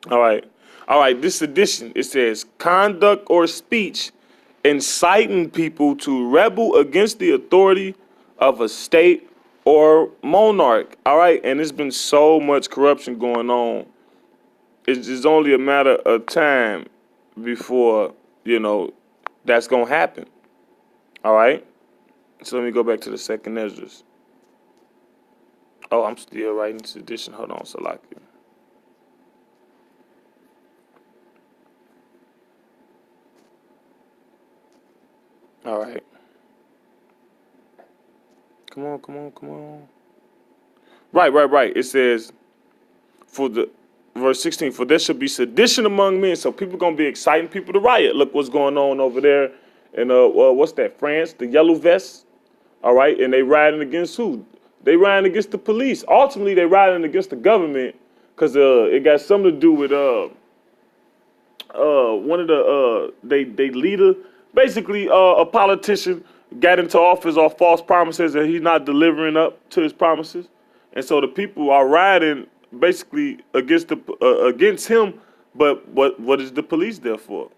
All right. All right. This edition, it says conduct or speech inciting people to rebel against the authority of a state or monarch. All right. And there's been so much corruption going on. It's just only a matter of time before, that's going to happen. All right. So let me go back to the second Esdras. Oh, I'm still writing this edition. Hold on, Salaki. All right. Come on, come on, come on. Right. It says, for the verse 16, for there shall be sedition among men. So people gonna be exciting people to riot. Look what's going on over there in what's that, France, the yellow vests. All right, and they riding against who? They riding against the police. Ultimately, they riding against the government because it got something to do with one of the they leader, basically a politician got into office off false promises and he's not delivering up to his promises, and so the people are riding basically against him. But what is the police there for?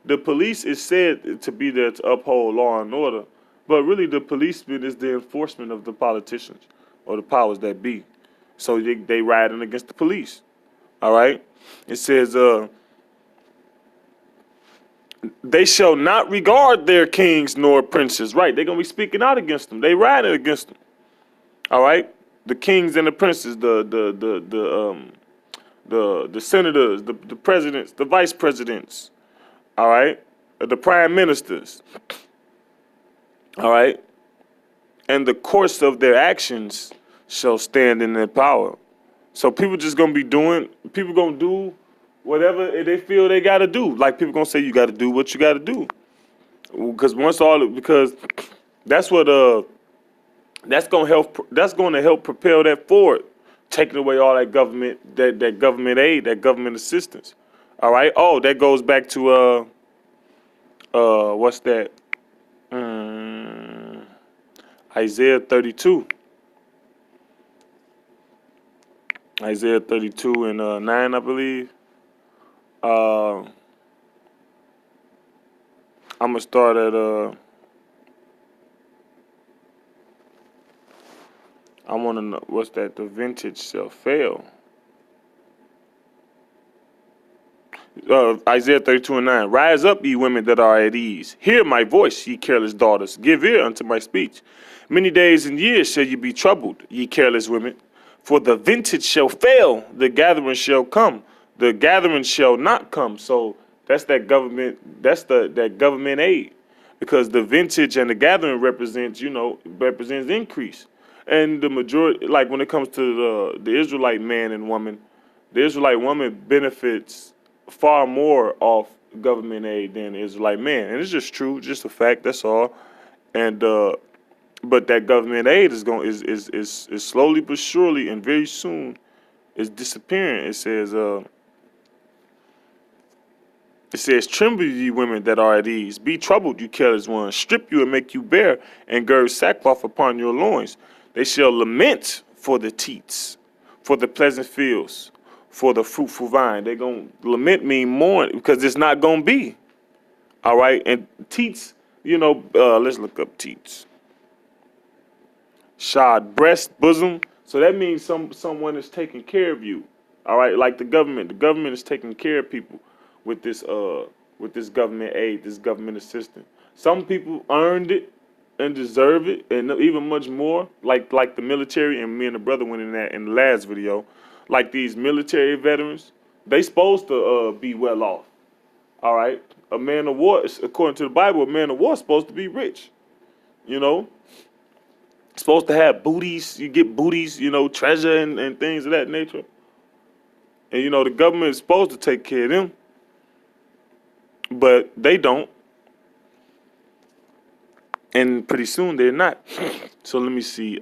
The police is said to be there to uphold law and order, but really the policeman is the enforcement of the politicians or the powers that be. So they riding against the police. All right. It says they shall not regard their kings nor princes. Right, they're gonna be speaking out against them. They riding against them. All right, the kings and the princes, the senators, the presidents, the vice presidents. All right, the prime ministers. All right, and the course of their actions shall stand in their power. So people just gonna be doing. People gonna do whatever they feel they gotta do. Like people gonna say you gotta do what you gotta do. Because that's what that's gonna help propel that forward, taking away all that government aid, that government assistance. All right. Oh, that goes back to what's that? Mm, Isaiah 32. Isaiah 32 and 9, I believe. I'm gonna start at I want to know what's that? The vintage shall fail. Isaiah 32 and 9. Rise up, ye women that are at ease. Hear my voice, ye careless daughters. Give ear unto my speech. Many days and years shall ye be troubled, ye careless women. For the vintage shall fail, the gathering shall come. The gathering shall not come. So that's that government. That's that government aid, because the vintage and the gathering represents increase, and the majority, like when it comes to the Israelite man and woman, the Israelite woman benefits far more off government aid than the Israelite man, and it's just true, just a fact. That's all. And but that government aid is slowly but surely and very soon is disappearing. It says, tremble ye women that are at ease. Be troubled, you careless ones. Strip you and make you bare, and gird sackcloth upon your loins. They shall lament for the teats, for the pleasant fields, for the fruitful vine. They're going to lament, mean mourn, because it's not going to be. All right? And teats, let's look up teats. Shod breast, bosom. So that means someone is taking care of you. All right? Like the government. The government is taking care of people with this government aid, this government assistance. Some people earned it and deserve it, and even much more. Like the military, and me and the brother went in that in the last video. Like these military veterans, they supposed to be well off. All right, a man of war, according to the Bible, a man of war is supposed to be rich. You know, supposed to have booties. You get booties, treasure and things of that nature. And the government is supposed to take care of them, but they don't, and pretty soon they're not. So let me see.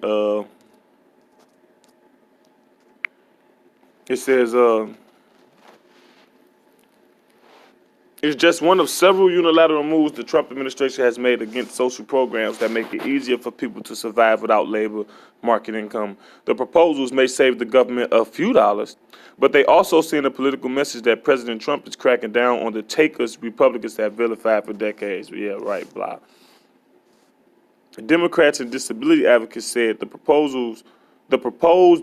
It says It's just one of several unilateral moves the Trump administration has made against social programs that make it easier for people to survive without labor market income. The proposals may save the government a few dollars, but they also send a political message that President Trump is cracking down on the takers Republicans have vilified for decades. Yeah, right, blah. Democrats and disability advocates said the proposed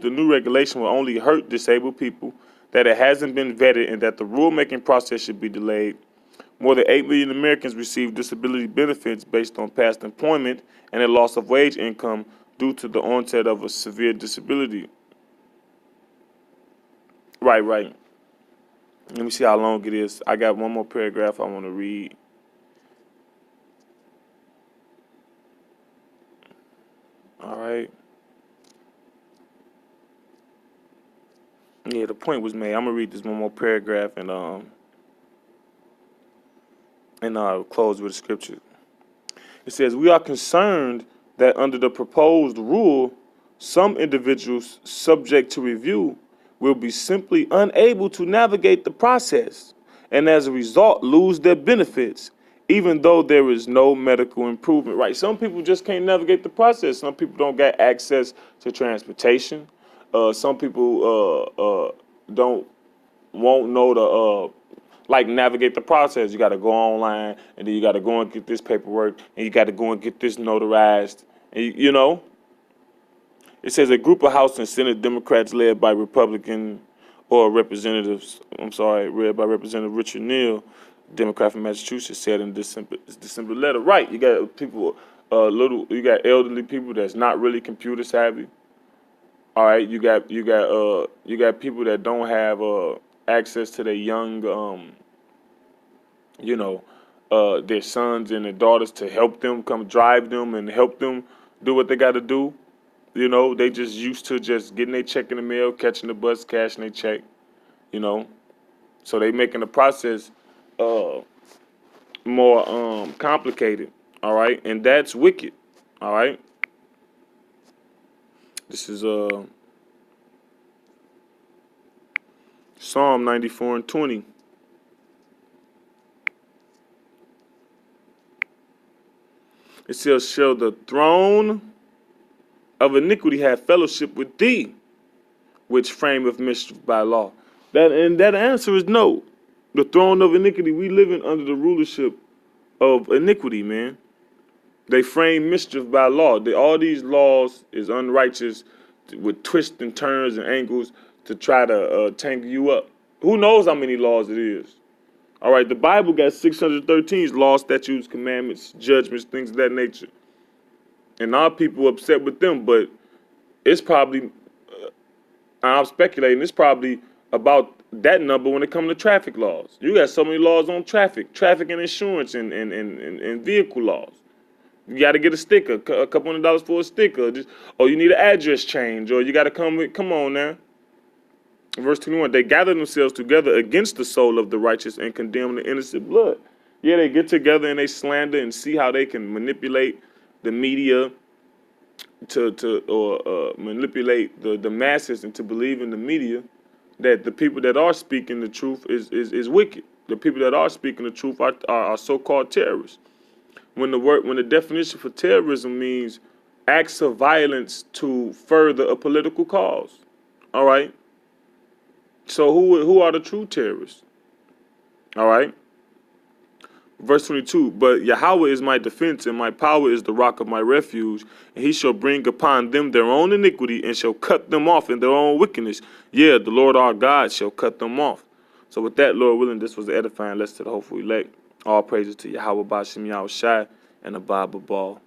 new regulation will only hurt disabled people, that it hasn't been vetted, and that the rulemaking process should be delayed. More than 8 million Americans receive disability benefits based on past employment and a loss of wage income due to the onset of a severe disability. Right. Let me see how long it is. I got one more paragraph I want to read. All right. Yeah, the point was made. I'm gonna read this one more paragraph and I'll close with a scripture. It says, "We are concerned that under the proposed rule, some individuals subject to review will be simply unable to navigate the process and as a result lose their benefits, even though there is no medical improvement." Right? Some people just can't navigate the process. Some people don't get access to transportation. Some people don't won't know the like navigate the process. You got to go online, and then you got to go and get this paperwork, and you got to go and get this notarized. And you know, it says a group of House and Senate Democrats led by Republican or representatives. I'm sorry, led by Representative Richard Neal, Democrat from Massachusetts, said in December letter. Right, you got people, you got elderly people that's not really computer savvy. All right, you got people that don't have access to their young, their sons and their daughters to help them come drive them and help them do what they got to do. You know, they just used to just getting their check in the mail, catching the bus, cashing their check. You know, so they making the process more complicated. All right, and that's wicked. All right, this is Psalm 94:20. It says, "Shall the throne of iniquity have fellowship with thee, which frameth mischief by law?" That answer is no. The throne of iniquity, we living under the rulership of iniquity, man. They frame mischief by law. All these laws is unrighteous with twists and turns and angles to try to tangle you up. Who knows how many laws it is? All right, the Bible got 613 laws, statutes, commandments, judgments, things of that nature. And our people are upset with them, but it's probably, I'm speculating, it's probably about that number when it comes to traffic laws. You got so many laws on traffic and insurance and vehicle laws. You got to get a sticker, a couple $100 for a sticker, or you need an address change, or you got to come on now. Verse 21, they gather themselves together against the soul of the righteous and condemn the innocent blood. Yeah, they get together and they slander and see how they can manipulate the media to manipulate the masses into believing the media that the people that are speaking the truth is wicked. The people that are speaking the truth are so-called terrorists. When the definition for terrorism means acts of violence to further a political cause. All right. So who are the true terrorists? All right. Verse 22, but Yahweh is my defense, and my power is the rock of my refuge, and he shall bring upon them their own iniquity, and shall cut them off in their own wickedness. Yeah, the Lord our God shall cut them off. So with that, Lord willing, this was the edifying lesson to the hopeful elect. All praises to Yahweh Bashim Yahushai and the Bible Ball.